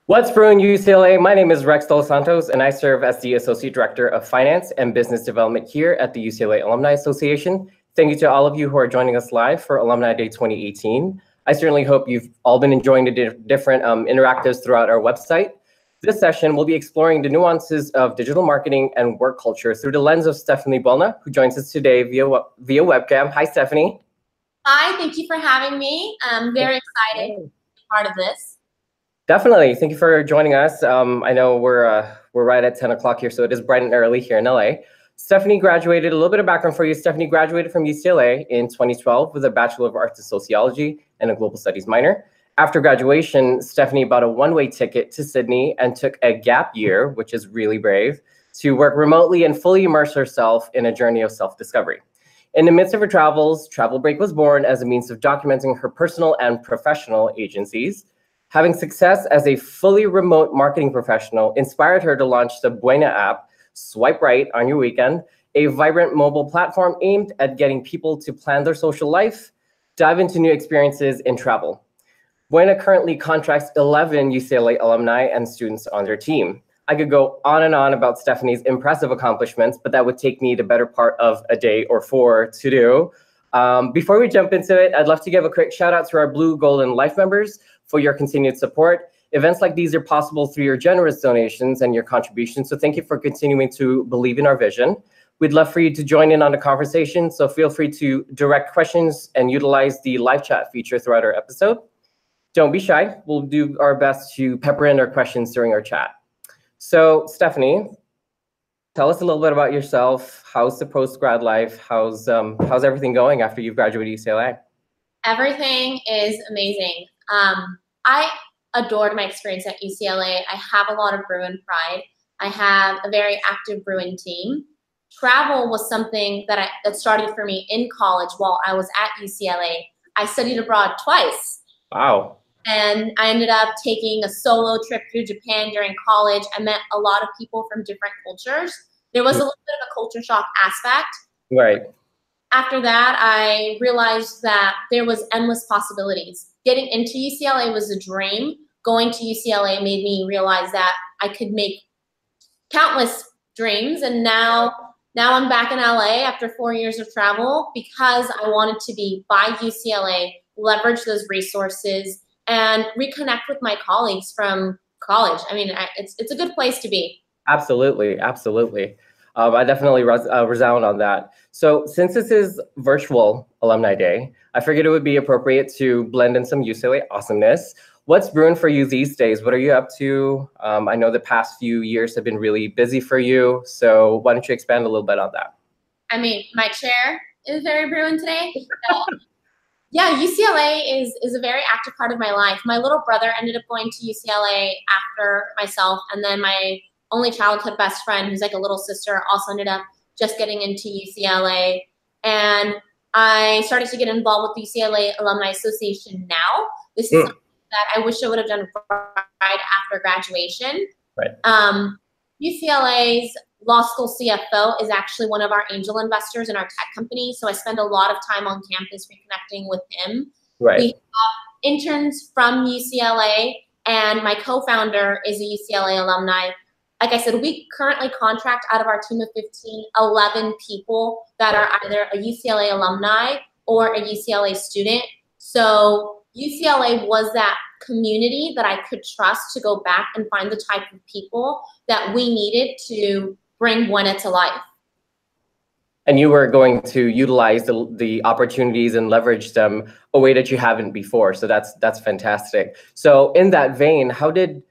What's brewing UCLA? My name is Rex Dos Santos, and I serve as the Associate Director of Finance and Business Development here at the UCLA Alumni Association. Thank you to all of you who are joining us live for Alumni Day 2018. I certainly hope you've all been enjoying the different interactives throughout our website. This session will be exploring the nuances of digital marketing and work culture through the lens of Stephanie Buelna, who joins us today via webcam. Hi, Stephanie. Hi, thank you for having me. I'm very excited to be part of this. Definitely. Thank you for joining us. I know we're right at 10 o'clock here, so it is bright and early here in LA. Stephanie graduated, a little bit of background for you. Stephanie graduated from UCLA in 2012 with a Bachelor of Arts in Sociology and a Global Studies minor. After graduation, Stephanie bought a one-way ticket to Sydney and took a gap year, which is really brave, to work remotely and fully immerse herself in a journey of self-discovery. In the midst of her travels, Travel Break was born as a means of documenting her personal and professional agencies. Having success as a fully remote marketing professional inspired her to launch the Buena app, Swipe Right on Your Weekend, a vibrant mobile platform aimed at getting people to plan their social life, dive into new experiences in travel. Buena currently contracts 11 UCLA alumni and students on their team. I could go on and on about Stephanie's impressive accomplishments, but that would take me the better part of a day or four to do. Before we jump into it, I'd love to give a quick shout out to our Blue, Gold, and Life members for your continued support. Events like these are possible through your generous donations and your contributions, so thank you for continuing to believe in our vision. We'd love for you to join in on the conversation, so feel free to direct questions and utilize the live chat feature throughout our episode. Don't be shy. We'll do our best to pepper in our questions during our chat. So, Stephanie, tell us a little bit about yourself. How's the post-grad life? How's everything going after you've graduated UCLA? Everything is amazing. I adored my experience at UCLA. I have a lot of Bruin pride. I have a very active Bruin team. Travel was something that started for me in college while I was at UCLA. I studied abroad twice. Wow. And I ended up taking a solo trip through Japan during college. I met a lot of people from different cultures. There was a little bit of a culture shock aspect. Right. After that, I realized that there was endless possibilities. Getting into UCLA was a dream. Going to UCLA made me realize that I could make countless dreams. And now I'm back in LA after 4 years of travel because I wanted to be by UCLA, leverage those resources, and reconnect with my colleagues from college. I mean, it's a good place to be. Absolutely, absolutely. I definitely resound on that. So since this is virtual Alumni Day, I figured it would be appropriate to blend in some UCLA awesomeness. What's brewing for you these days? What are you up to? I know the past few years have been really busy for you, so why don't you expand a little bit on that? I mean, my chair is very Bruin today. Yeah, UCLA is a very active part of my life. My little brother ended up going to UCLA after myself, and then my only childhood best friend, who's like a little sister, also ended up just getting into UCLA. And I started to get involved with the UCLA Alumni Association now. This is something that I wish I would have done right after graduation. Right. UCLA's law school CFO is actually one of our angel investors in our tech company. So I spend a lot of time on campus reconnecting with him. Right. We have interns from UCLA, and my co-founder is a UCLA alumni. Like I said, we currently contract out of our team of 15, 11 people that are either a UCLA alumni or a UCLA student. So UCLA was that community that I could trust to go back and find the type of people that we needed to bring Buena to life. And you were going to utilize the opportunities and leverage them a way that you haven't before. So that's fantastic. So in that vein, how did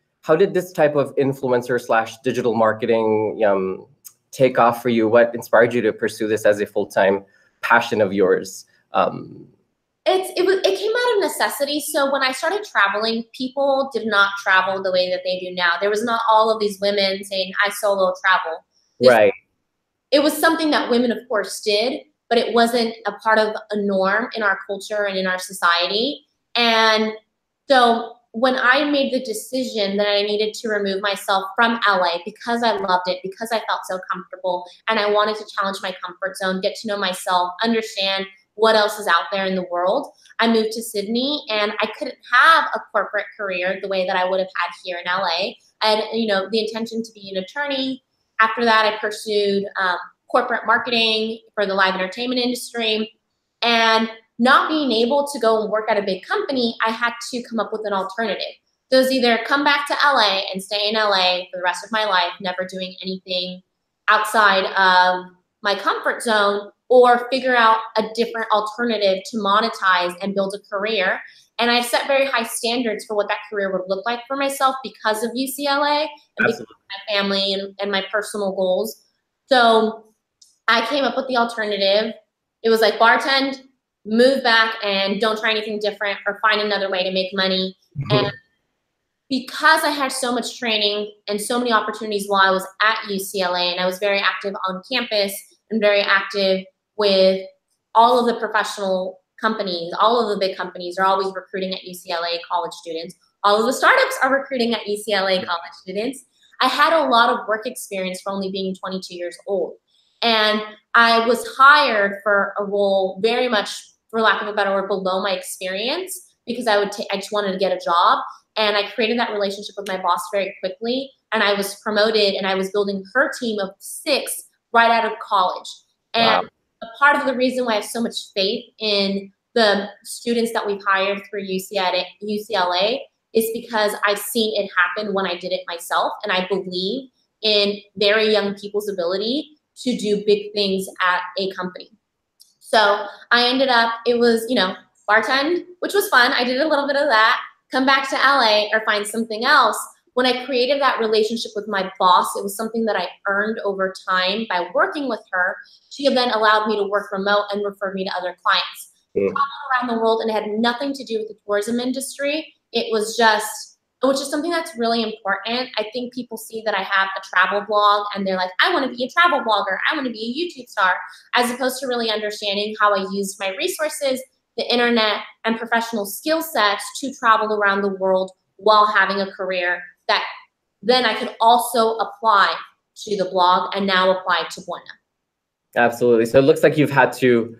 this type of influencer / digital marketing take off for you? What inspired you to pursue this as a full-time passion of yours? It came out of necessity. So when I started traveling, people did not travel the way that they do now. There was not all of these women saying, I solo travel. Right. It was something that women, of course, did, but it wasn't a part of a norm in our culture and in our society. And so when I made the decision that I needed to remove myself from LA because I loved it, because I felt so comfortable, and I wanted to challenge my comfort zone, get to know myself, understand what else is out there in the world. I moved to Sydney, and I couldn't have a corporate career the way that I would have had here in LA. I had, the intention to be an attorney. After that, I pursued corporate marketing for the live entertainment industry. And not being able to go and work at a big company, I had to come up with an alternative. So it was either come back to LA and stay in LA for the rest of my life, never doing anything outside of my comfort zone, or figure out a different alternative to monetize and build a career. And I set very high standards for what that career would look like for myself because of UCLA and because of my family and my personal goals. So I came up with the alternative. It was like bartend, move back, and don't try anything different or find another way to make money. And because I had so much training and so many opportunities while I was at UCLA, and I was very active on campus and very active with all of the professional companies, all of the big companies are always recruiting at UCLA college students. All of the startups are recruiting at UCLA college students. I had a lot of work experience for only being 22 years old. And I was hired for a role very much, for lack of a better word, below my experience, because I just wanted to get a job. And I created that relationship with my boss very quickly. And I was promoted, and I was building her team of 6 right out of college. And a part of the reason why I have so much faith in the students that we've hired through UCLA is because I've seen it happen when I did it myself. And I believe in very young people's ability to do big things at a company. So I ended up, it was, bartend, which was fun. I did a little bit of that, come back to LA or find something else. When I created that relationship with my boss, it was something that I earned over time by working with her. She then allowed me to work remote and referred me to other clients. Traveled around the world, and it had nothing to do with the tourism industry. It was just, which is something that's really important. I think people see that I have a travel blog and they're like, I want to be a travel blogger. I want to be a YouTube star, as opposed to really understanding how I used my resources, the internet, and professional skill sets to travel around the world while having a career that then I could also apply to the blog and now apply to Buena. Absolutely. So it looks like you've had to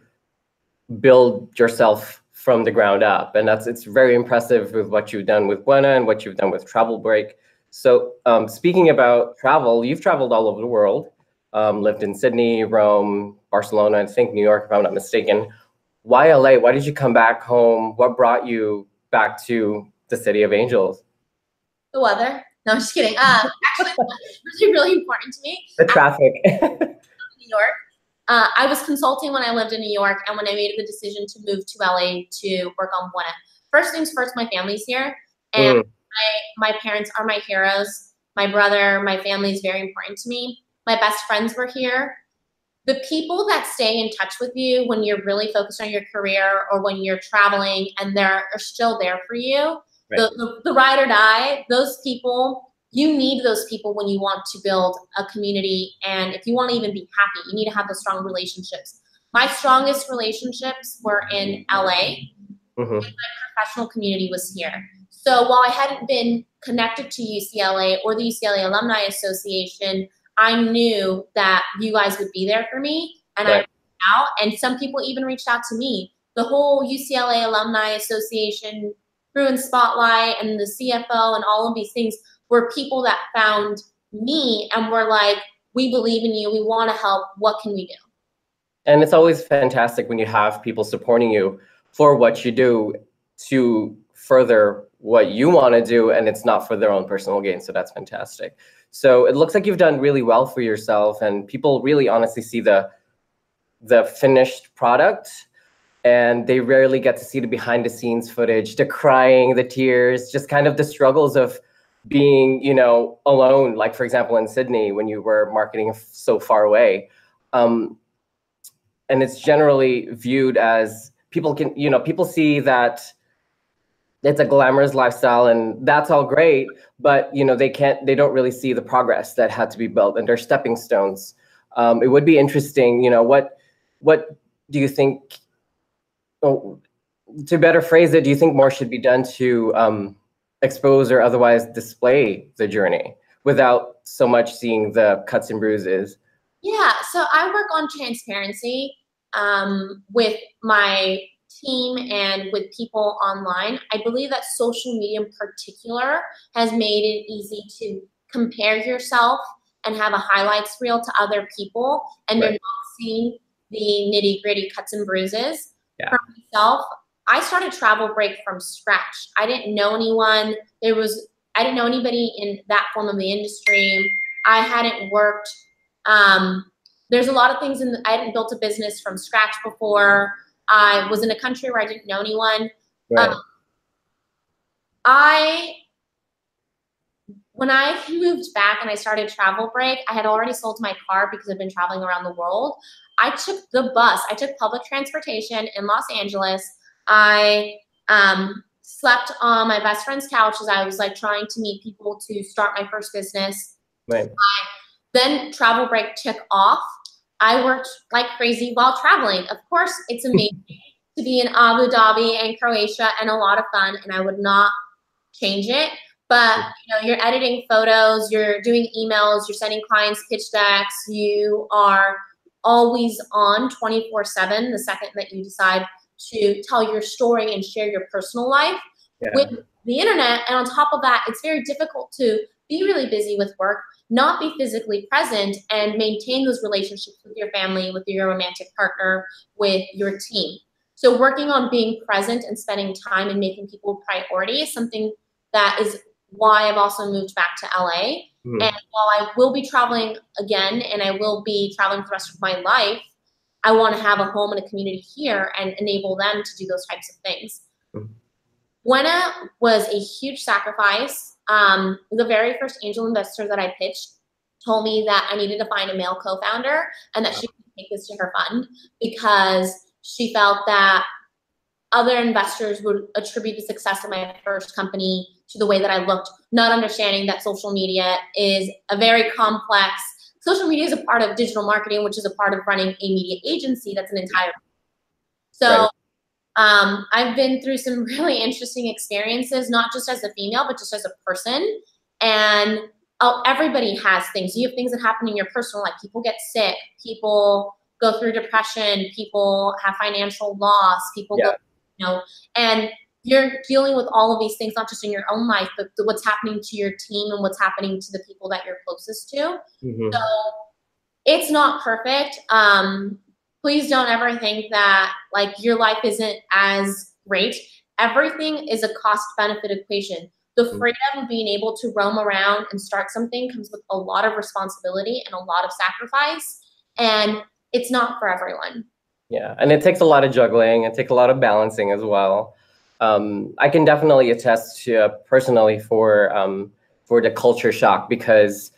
build yourself from the ground up, and it's very impressive with what you've done with Buena and what you've done with Travel Break. So speaking about travel, you've traveled all over the world, lived in Sydney, Rome, Barcelona, I think New York, if I'm not mistaken. Why LA? Why did you come back home? What brought you back to the City of Angels? The weather. No, I'm just kidding. Actually, it's really, really important to me. The traffic. New York. I was consulting when I lived in New York, and when I made the decision to move to LA to work on Buena. First things first, my family's here, and my parents are my heroes. My brother, my family is very important to me. My best friends were here. The people that stay in touch with you when you're really focused on your career or when you're traveling and they're still there for you, right. the ride or die, those people, you need those people when you want to build a community. And if you want to even be happy, you need to have those strong relationships. My strongest relationships were in LA, and my professional community was here. So while I hadn't been connected to UCLA or the UCLA Alumni Association, I knew that you guys would be there for me, and I reached out, and some people even reached out to me. The whole UCLA Alumni Association, Crew and Spotlight, and the CFO, and all of these things were people that found me and were like, we believe in you, we want to help, what can we do? And it's always fantastic when you have people supporting you for what you do to further what you want to do, and it's not for their own personal gain. So that's fantastic. So it looks like you've done really well for yourself, and people really honestly see the finished product, and they rarely get to see the behind the scenes footage, the crying, the tears, just kind of the struggles of being, alone. Like, for example, in Sydney, when you were marketing so far away. And it's generally viewed as people see that it's a glamorous lifestyle and that's all great, but they don't really see the progress that had to be built, and they're stepping stones. It would be interesting, what do you think, to better phrase it, do you think more should be done to expose or otherwise display the journey without so much seeing the cuts and bruises? Yeah, so I work on transparency. with my team and with people online, I believe that social media in particular has made it easy to compare yourself and have a highlights reel to other people, and you're not seeing the nitty gritty cuts and bruises. For myself, I started Travel Break from scratch. I didn't know anyone. I didn't know anybody in that form of the industry. I hadn't worked. There's a lot of things I hadn't built a business from scratch before. I was in a country where I didn't know anyone. When I moved back and I started Travel Break, I had already sold my car because I've been traveling around the world. I took the bus. I took public transportation in Los Angeles. I slept on my best friend's couch as I was like trying to meet people to start my first business. Then Travel Break took off. I worked like crazy while traveling. Of course, it's amazing to be in Abu Dhabi and Croatia and a lot of fun, and I would not change it. But you know, you're editing photos, you're doing emails, you're sending clients pitch decks, you are always on 24/7 the second that you decide to tell your story and share your personal life with the internet. And on top of that, it's very difficult to be really busy with work, not be physically present, and maintain those relationships with your family, with your romantic partner, with your team. So working on being present and spending time and making people a priority is something that is why I've also moved back to LA. And while I will be traveling again, and I will be traveling for the rest of my life, I want to have a home and a community here and enable them to do those types of things. Buena was a huge sacrifice. The very first angel investor that I pitched told me that I needed to find a male co-founder and that she could take this to her fund because she felt that other investors would attribute the success of my first company to the way that I looked, not understanding that social media is a very complex. Social media is a part of digital marketing, which is a part of running a media agency. That's an entire. So I've been through some really interesting experiences, not just as a female, but just as a person. And everybody has things. You have things that happen in your personal life. People get sick. People go through depression. People have financial loss. People go, you know, and you're dealing with all of these things, not just in your own life, but what's happening to your team and what's happening to the people that you're closest to. So it's not perfect. Please don't ever think that like your life isn't as great. Everything is a cost-benefit equation. The freedom of being able to roam around and start something comes with a lot of responsibility and a lot of sacrifice, and it's not for everyone. Yeah, and it takes a lot of juggling. It takes a lot of balancing as well. I can definitely attest to personally for the culture shock because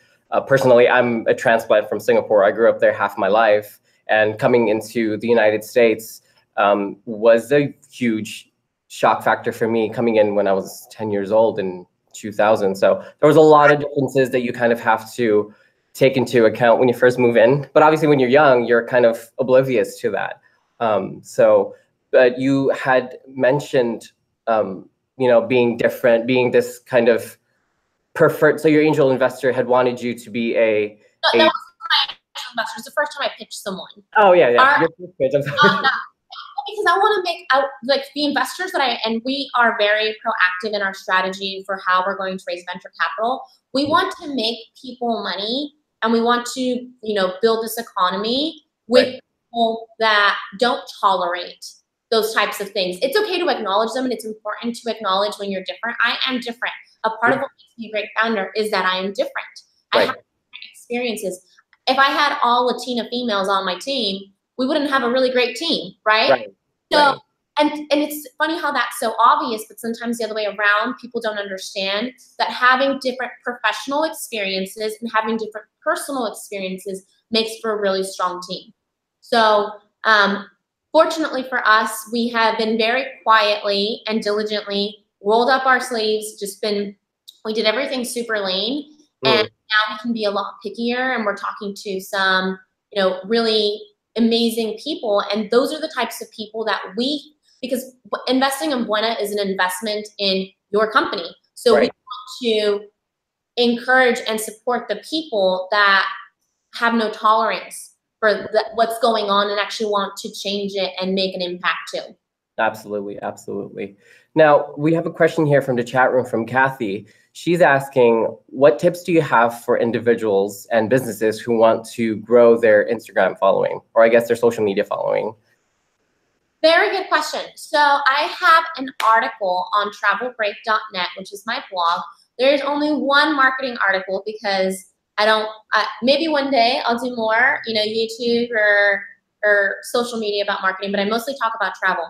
personally, I'm a transplant from Singapore. I grew up there half my life, and coming into the United States was a huge shock factor for me coming in when I was 10 years old in 2000. So there was a lot of differences that you kind of have to take into account when you first move in. But obviously when you're young, you're kind of oblivious to that. But you had mentioned, you know, being different, being this kind of preferred. So your angel investor had wanted you to be a. No, that was my angel investor. It was the first time I pitched someone. Oh yeah, yeah. Your first pitch, I'm sorry. Because I want to make like the investors that and we are very proactive in our strategy for how we're going to raise venture capital. We want to make people money, and we want to, you know, build this economy with people that don't tolerate those types of things. It's okay to acknowledge them, and it's important to acknowledge when you're different. I am different. A part of what makes me a great founder is that I am different. I have different experiences. If I had all Latina females on my team, we wouldn't have a really great team, right? So, and it's funny how that's so obvious, but sometimes the other way around, people don't understand that having different professional experiences and having different personal experiences makes for a really strong team. So, fortunately for us, we have been very quietly and diligently rolled up our sleeves, we did everything super lean, and now we can be a lot pickier, and we're talking to some, you know, really amazing people, and those are the types of people that because investing in Buena is an investment in your company. So we want to encourage and support the people that have no tolerance what's going on and actually want to change it and make an impact too. Absolutely, absolutely. Now, we have a question here from the chat room from Kathy. She's asking, what tips do you have for individuals and businesses who want to grow their Instagram following, or I guess their social media following? Very good question. So I have an article on travelbreak.net, which is my blog. There's only one marketing article because maybe one day I'll do more, YouTube or social media about marketing, but I mostly talk about travel.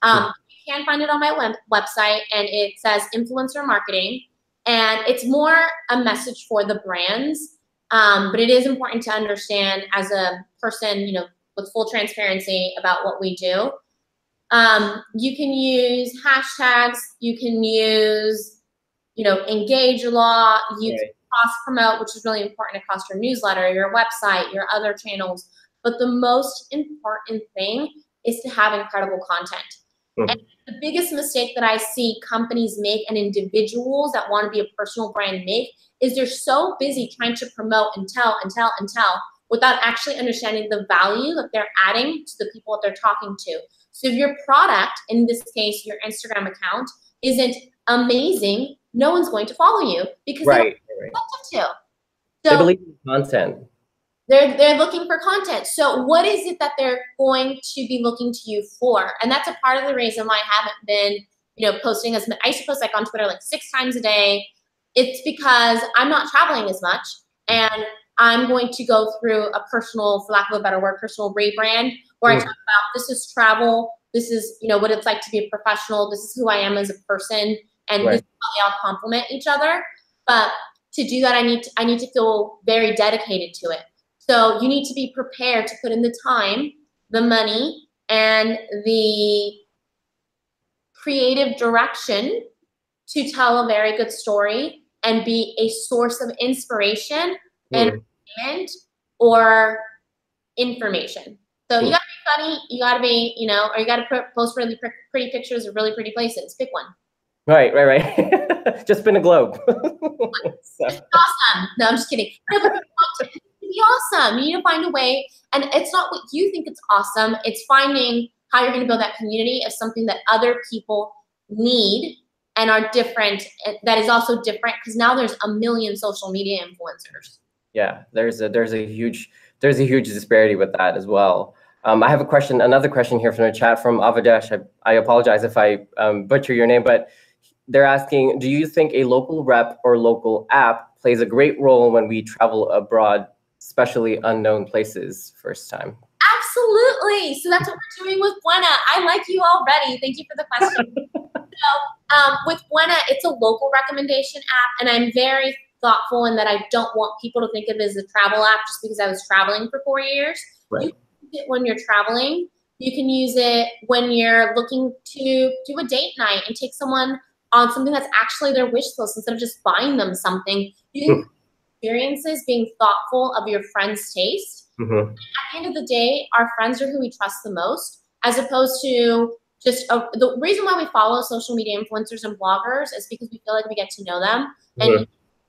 You can find it on my website, and it says influencer marketing, and it's more a message for the brands, but it is important to understand as a person, with full transparency about what we do. You can use hashtags, you can use, engage a lot, you can cross promote, which is really important across your newsletter, your website, your other channels. But the most important thing is to have incredible content. And the biggest mistake that I see companies make and individuals that want to be a personal brand make is they're so busy trying to promote and tell without actually understanding the value that they're adding to the people that they're talking to. So if your product, in this case, your Instagram account, isn't amazing, no one's going to follow you because they don't expect them to. So they believe in content. They're looking for content. So what is it that they're going to be looking to you for? And that's a part of the reason why I haven't been, posting as much. I used to post on Twitter 6 times a day. It's because I'm not traveling as much, and I'm going to go through a personal, for lack of a better word, personal rebrand where I talk about this is travel. This is, what it's like to be a professional. This is who I am as a person, and this is how they all complement each other. But to do that, I need to feel very dedicated to it. So you need to be prepared to put in the time, the money, and the creative direction to tell a very good story and be a source of inspiration, entertainment, or information. So you gotta be funny, you gotta be, or you gotta post really pretty pictures of really pretty places. Pick one. Right. Just spin a globe. Awesome. No, I'm just kidding. No, but be awesome. You need to find a way, and it's not what you think it's awesome. It's finding how you're going to build that community of something that other people need and are different. That is also different because now there's a million social media influencers. Yeah, there's a huge disparity with that as well. I have another question here from the chat from Avadesh. I apologize if I butcher your name, but they're asking, do you think a local rep or local app plays a great role when we travel abroad, especially unknown places first time? Absolutely. So that's what we're doing with Buena. I like you already. Thank you for the question. So with Buena, it's a local recommendation app, and I'm very thoughtful in that I don't want people to think of it as a travel app just because I was traveling for 4 years. Right. You can use it when you're traveling. You can use it when you're looking to do a date night and take someone on something that's actually their wish list instead of just buying them something. You can experiences, being thoughtful of your friend's taste. At the end of the day, our friends are who we trust the most, as opposed to just the reason why we follow social media influencers and bloggers is because we feel like we get to know them, and you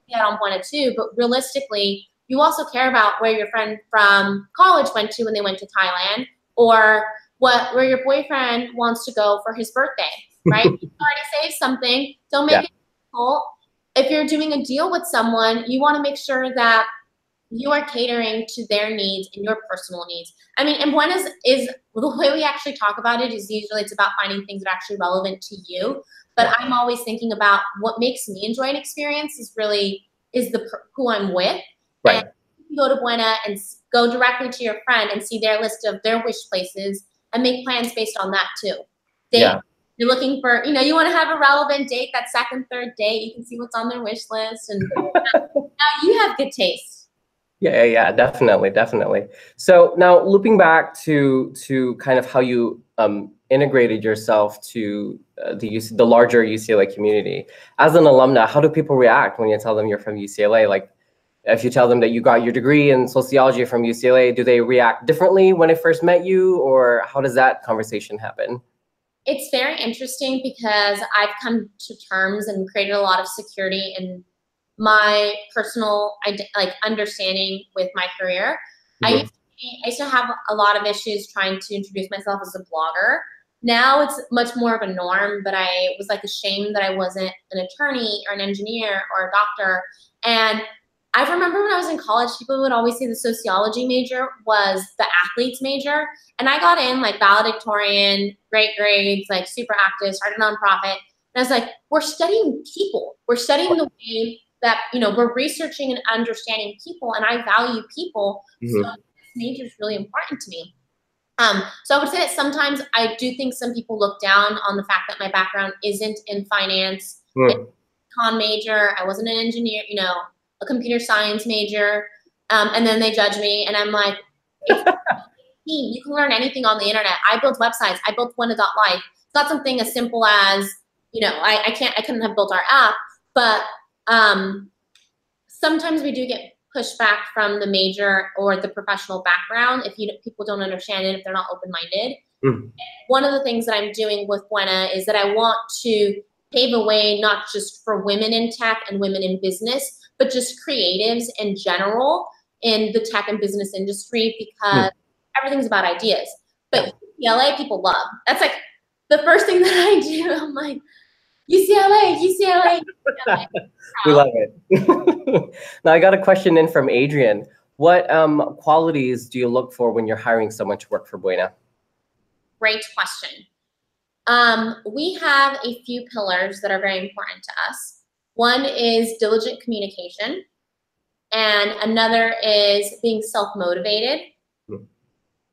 get on Buena too. But realistically, you also care about where your friend from college went to when they went to Thailand, or where your boyfriend wants to go for his birthday, right? You already saved something. Don't make it difficult. If you're doing a deal with someone, you want to make sure that you are catering to their needs and your personal needs. I mean, and Buena is the way we actually talk about it is usually it's about finding things that are actually relevant to you. But I'm always thinking about what makes me enjoy an experience is who I'm with. Right. And you go to Buena and go directly to your friend and see their list of their wish places and make plans based on that too. You're looking for, you want to have a relevant date, that second, third date. You can see what's on their wish list. And now you have good taste. Yeah, definitely. So now looping back to kind of how you integrated yourself to the larger UCLA community. As an alumna, how do people react when you tell them you're from UCLA? Like, if you tell them that you got your degree in sociology from UCLA, do they react differently when they first met you, or how does that conversation happen? It's very interesting because I've come to terms and created a lot of security in my personal understanding with my career. I used to I used to have a lot of issues trying to introduce myself as a blogger. Now it's much more of a norm, but I was like ashamed that I wasn't an attorney or an engineer or a doctor. And I remember when I was in college, people would always say the sociology major was the athletes major. And I got in like valedictorian, great grades, like super active, started a nonprofit. And I was like, we're studying people. We're studying the way that, you know, we're researching and understanding people, and I value people. So this major is really important to me. So I would say that sometimes I do think some people look down on the fact that my background isn't in finance, con major. I wasn't an engineer, you know, a computer science major. And then they judge me, and I'm like, you can learn anything on the internet. I built websites. I built Wena.life. It's not something as simple as, you know, I couldn't have built our app, but sometimes we do get pushback from the major or the professional background if people don't understand it, if they're not open-minded. One of the things that I'm doing with Buena is that I want to pave a way not just for women in tech and women in business, but just creatives in general in the tech and business industry, because everything's about ideas. But UCLA people love. That's like the first thing that I do. I'm like, UCLA, UCLA, UCLA. We love it. Now I got a question in from Adrian. What qualities do you look for when you're hiring someone to work for Buena? Great question. We have a few pillars that are very important to us. One is diligent communication, and another is being self-motivated.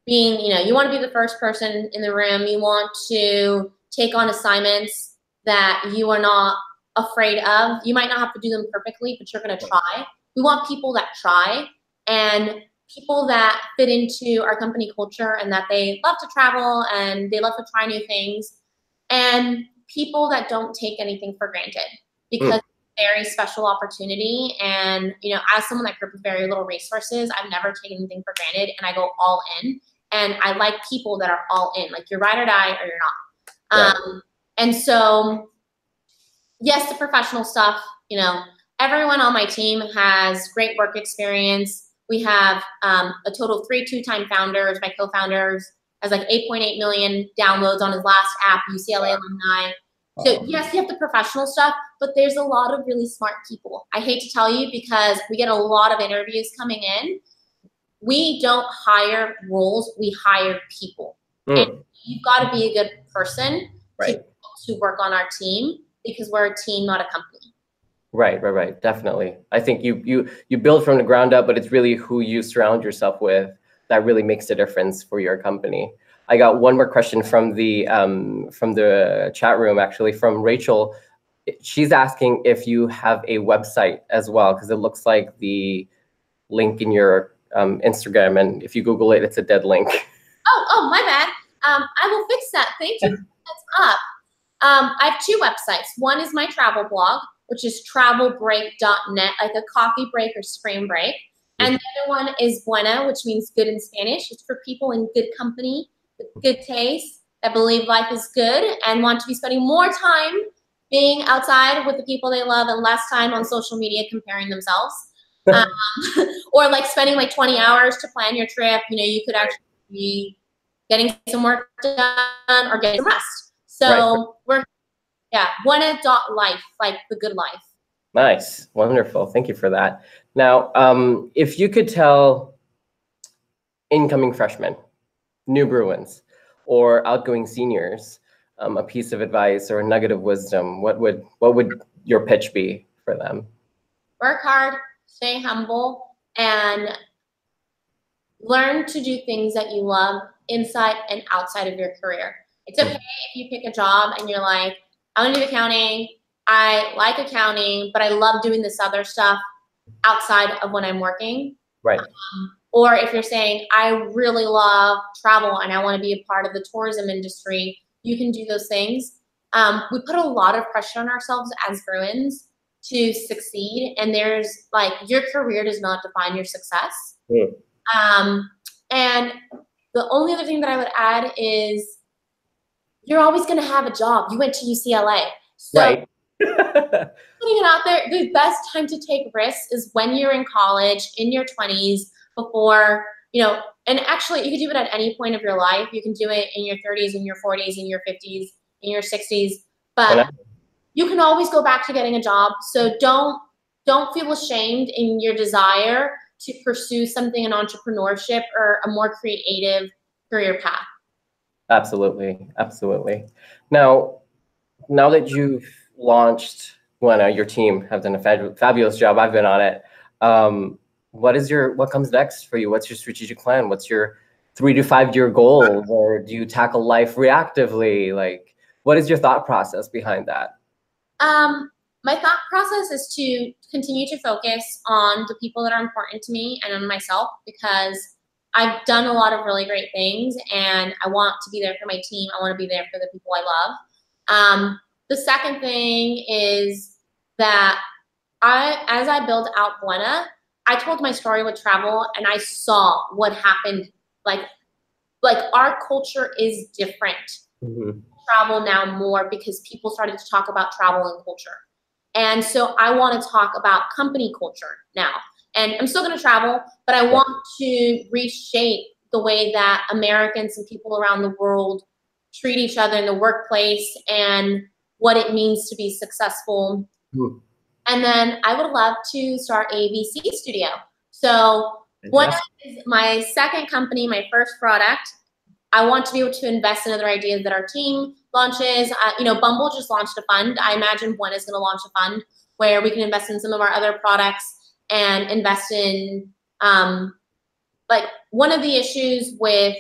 Being, you know, you want to be the first person in the room. You want to take on assignments that you are not afraid of. You might not have to do them perfectly, but you're going to try. We want people that try, and people that fit into our company culture, and that they love to travel and they love to try new things, and people that don't take anything for granted, because it's a very special opportunity. And, you know, as someone that grew up with very little resources, I've never taken anything for granted, and I go all in. And I like people that are all in, like you're ride or die or you're not. And so, yes, the professional stuff, you know, everyone on my team has great work experience. We have a total of 3 two-time founders. My co-founders has like 8.8 million downloads on his last app, UCLA Alumni. So yes, you have the professional stuff, but there's a lot of really smart people. I hate to tell you, because we get a lot of interviews coming in. We don't hire roles, we hire people. And you've got to be a good person to work on our team, because we're a team, not a company. Right. Definitely. I think you build from the ground up, but it's really who you surround yourself with that really makes the difference for your company. I got one more question from the chat room, actually, from Rachel. She's asking if you have a website as well, because it looks like the link in your Instagram, and if you Google it, it's a dead link. Oh, my bad. I will fix that. Thank you. That's up. I have 2 websites. One is my travel blog, which is travelbreak.net, like a coffee break or spring break. And the other one is Buena, which means good in Spanish. It's for people in good company, with good taste, that believe life is good and want to be spending more time being outside with the people they love and less time on social media comparing themselves. Or like spending like 20 hours to plan your trip. You know, you could actually be getting some work done or getting some rest. So we're, Buena.life, like the good life. Nice. Wonderful. Thank you for that. Now, if you could tell incoming freshmen, new Bruins, or outgoing seniors a piece of advice or a nugget of wisdom, what would your pitch be for them? Work hard, stay humble, and learn to do things that you love inside and outside of your career. It's okay if you pick a job and you're like, I want to do accounting. I like accounting, but I love doing this other stuff outside of when I'm working. Right. Or if you're saying, I really love travel and I want to be a part of the tourism industry, you can do those things. We put a lot of pressure on ourselves as Bruins to succeed, and there's like, your career does not define your success. And the only other thing that I would add is you're always going to have a job. You went to UCLA. So putting it out there, the best time to take risks is when you're in college, in your 20s, before, you know, And actually, you can do it at any point of your life. You can do it in your 30s, in your 40s, in your 50s, in your 60s. But you can always go back to getting a job. So don't feel ashamed in your desire to pursue something in entrepreneurship or a more creative career path. Absolutely, absolutely. Now that you've launched, Gwenna, your team have done a fabulous job. I've been on it. What comes next for you? What's your strategic plan? What's your 3 to 5 year goal? Or do you tackle life reactively? Like, what is your thought process behind that? My thought process is to continue to focus on the people that are important to me and on myself, because I've done a lot of really great things and I want to be there for my team. I want to be there for the people I love. The second thing is that as I build out Gwenna, I told my story with travel and I saw what happened. Like our culture is different. Mm-hmm. Travel now more because people started to talk about travel and culture. And so I want to talk about company culture now. And I'm still going to travel, but I want to reshape the way that Americans and people around the world treat each other in the workplace and what it means to be successful. Mm. And then I would love to start a VC studio. So what is my second company, my first product? I want to be able to invest in other ideas that our team launches. Bumble just launched a fund. I imagine Gwen is going to launch a fund where we can invest in some of our other products and invest in, one of the issues with,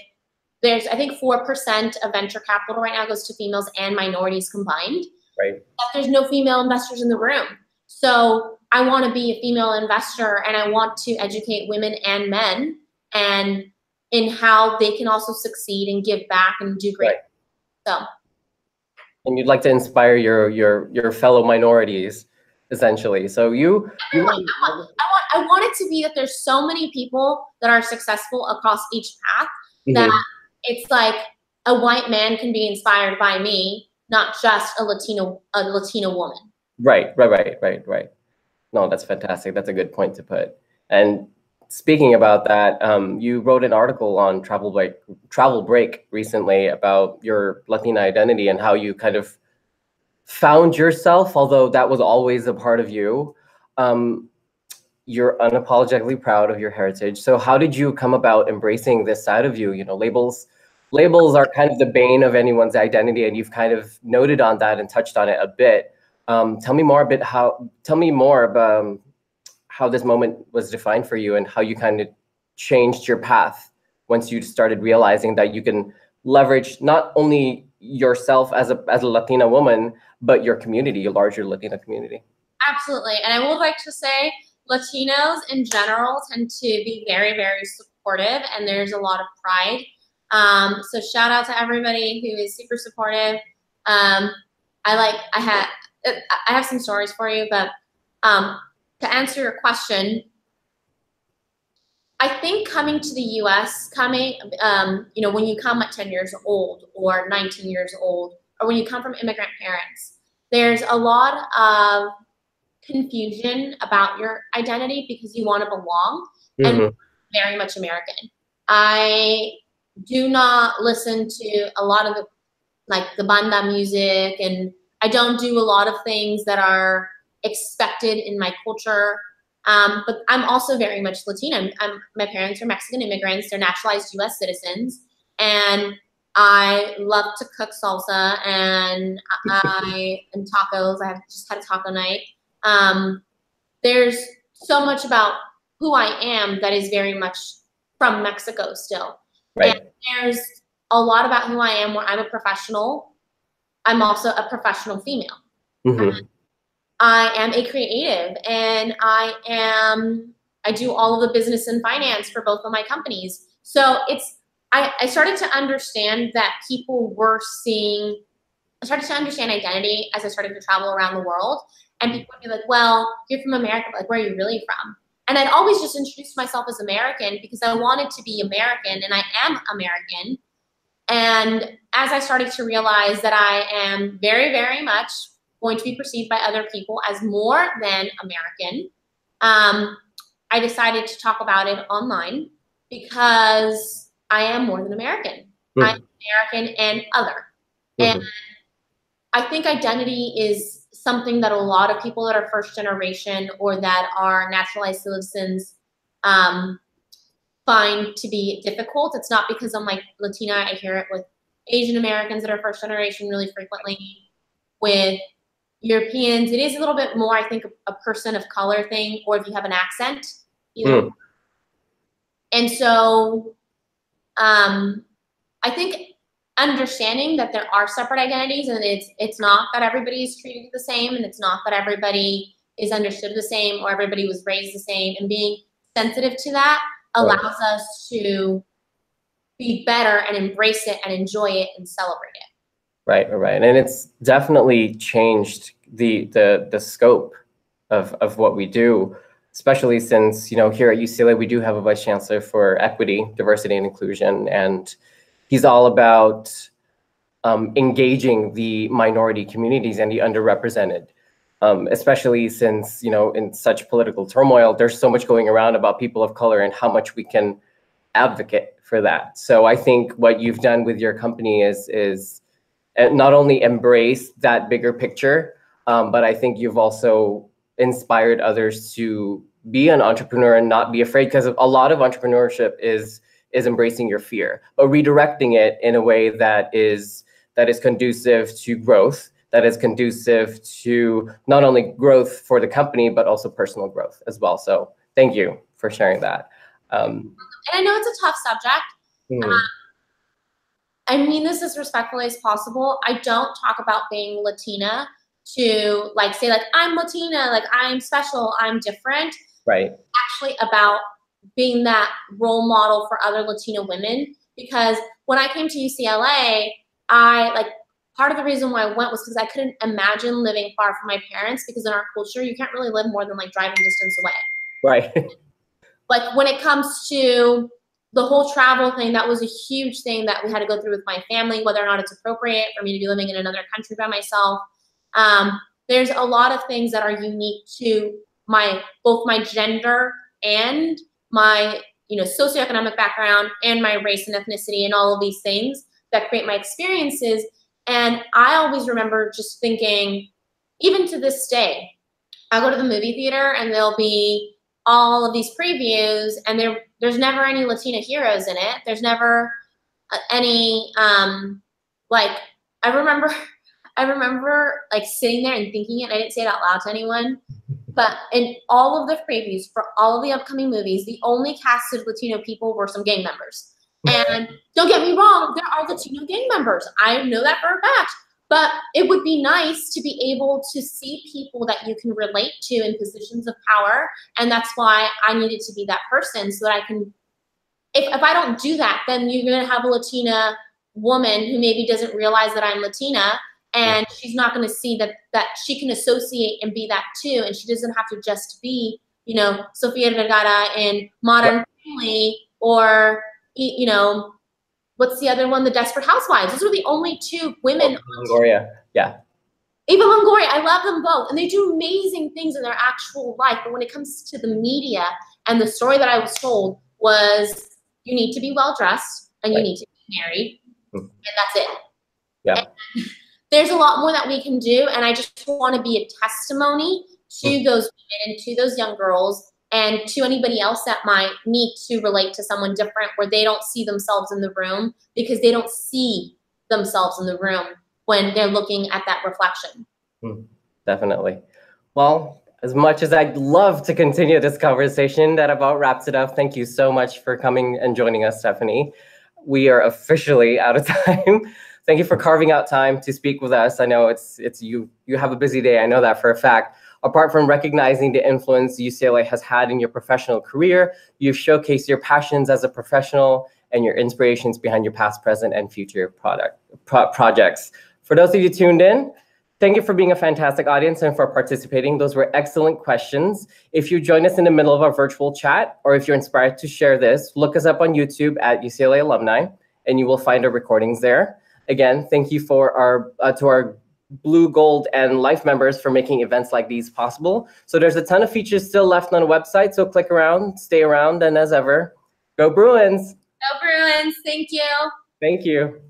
there's, I think 4% of venture capital right now goes to females and minorities combined. Right. But there's no female investors in the room. So I want to be a female investor and I want to educate women and men and in how they can also succeed and give back and do great. Right. So. And you'd like to inspire your fellow minorities, essentially. So I want it to be that there's so many people that are successful across each path that it's like a white man can be inspired by me, not just a Latino woman. Right. No, that's fantastic. That's a good point to put. And speaking about that, you wrote an article on Travel Break recently about your Latina identity and how you kind of found yourself, although that was always a part of you. You're unapologetically proud of your heritage. So how did you come about embracing this side of you? Labels are kind of the bane of anyone's identity, and you've kind of noted on that and touched on it a bit. Tell me more about how this moment was defined for you and how you kind of changed your path once you started realizing that you can leverage not only yourself as a Latina woman, but your community, your larger Latina community. Absolutely. And I would like to say Latinos in general tend to be very, very supportive, and there's a lot of pride. So shout out to everybody who is super supportive. I have some stories for you, but to answer your question, I think coming to the U.S., when you come at 10 years old or 19 years old, or when you come from immigrant parents, there's a lot of confusion about your identity because you want to belong and very much American. I do not listen to a lot of the banda music, and I don't do a lot of things that are expected in my culture. But I'm also very much Latina. My parents are Mexican immigrants. They're naturalized U.S. citizens. And I love to cook salsa and tacos. I just had a taco night. There's so much about who I am that is very much from Mexico still. Right. And there's a lot about who I am where I'm a professional. I'm also a professional female. I am a creative, and I do all of the business and finance for both of my companies. So I started to understand that people were seeing, I started to understand identity as I started to travel around the world. And people would be like, well, you're from America, but where are you really from? And I'd always just introduce myself as American because I wanted to be American, and I am American. And as I started to realize that I am very, very much going to be perceived by other people as more than American, I decided to talk about it online. because I am more than American. I'm American and other. And I think identity is something that a lot of people that are first generation or that are naturalized citizens find to be difficult. It's not because I'm like Latina. I hear it with Asian Americans that are first generation really frequently. With Europeans, it is a little bit more, I think, a person of color thing, or if you have an accent. And so I think understanding that there are separate identities, and it's not that everybody is treated the same, and it's not that everybody is understood the same or everybody was raised the same, and being sensitive to that allows us to be better and embrace it and enjoy it and celebrate it. Right. And it's definitely changed the scope of what we do, especially since, you know, here at UCLA, we do have a vice chancellor for equity, diversity, and inclusion, and he's all about engaging the minority communities and the underrepresented, especially since, you know, in such political turmoil, there's so much going around about people of color and how much we can advocate for that. So I think what you've done with your company is not only embrace that bigger picture, but I think you've also inspired others to be an entrepreneur and not be afraid, because a lot of entrepreneurship is embracing your fear, but redirecting it in a way that is conducive to growth, that is conducive to not only growth for the company, but also personal growth as well. So thank you for sharing that. And I know it's a tough subject. I mean this as respectfully as possible. I don't talk about being Latina to like say like I'm Latina, like I'm special, I'm different. Right. Actually about being that role model for other Latina women, because when I came to UCLA, part of the reason why I went was because I couldn't imagine living far from my parents, because in our culture you can't really live more than like driving distance away. Right. Like when it comes to the whole travel thing, that was a huge thing that we had to go through with my family, whether or not it's appropriate for me to be living in another country by myself. There's a lot of things that are unique to both my gender and my, you know, socioeconomic background and my race and ethnicity and all of these things that create my experiences. And I always remember just thinking, even to this day, I go to the movie theater and there'll be all of these previews, and there's never any Latina heroes in it. There's never any like I remember like sitting there and thinking it. I didn't say it out loud to anyone, but in all of the previews for all of the upcoming movies, the only casted Latino people were some gang members. And don't get me wrong, there are Latino gang members. I know that for a fact. But it would be nice to be able to see people that you can relate to in positions of power. And that's why I needed to be that person, so that I can, if I don't do that, then you're going to have a Latina woman who maybe doesn't realize that I'm Latina, and she's not going to see that she can associate and be that too. And she doesn't have to just be, you know, Sofia Vergara in Modern Family, or, you know, what's the other one? The Desperate Housewives. Those are the only two women. Longoria, yeah. Eva Longoria, I love them both. And they do amazing things in their actual life. But when it comes to the media, and the story that I was told was, you need to be well-dressed and you need to be married. And that's it. Yeah. And there's a lot more that we can do. And I just want to be a testimony to those women and to those young girls, and to anybody else that might need to relate to someone different, where they don't see themselves in the room, because they don't see themselves in the room when they're looking at that reflection. Definitely. Well, as much as I'd love to continue this conversation, that about wraps it up. Thank you so much for coming and joining us, Stephanie. We are officially out of time. Thank you for carving out time to speak with us. I know it's you have a busy day. I know that for a fact. Apart from recognizing the influence UCLA has had in your professional career, you've showcased your passions as a professional and your inspirations behind your past, present, and future projects. For those of you tuned in, thank you for being a fantastic audience and for participating. Those were excellent questions. If you join us in the middle of our virtual chat, or if you're inspired to share this, look us up on YouTube at UCLA Alumni, and you will find our recordings there. Again, thank you for to our Blue, Gold, and Life members for making events like these possible. So there's a ton of features still left on the website, so click around, stay around, and as ever, Go Bruins. Go Bruins. Thank you. Thank you.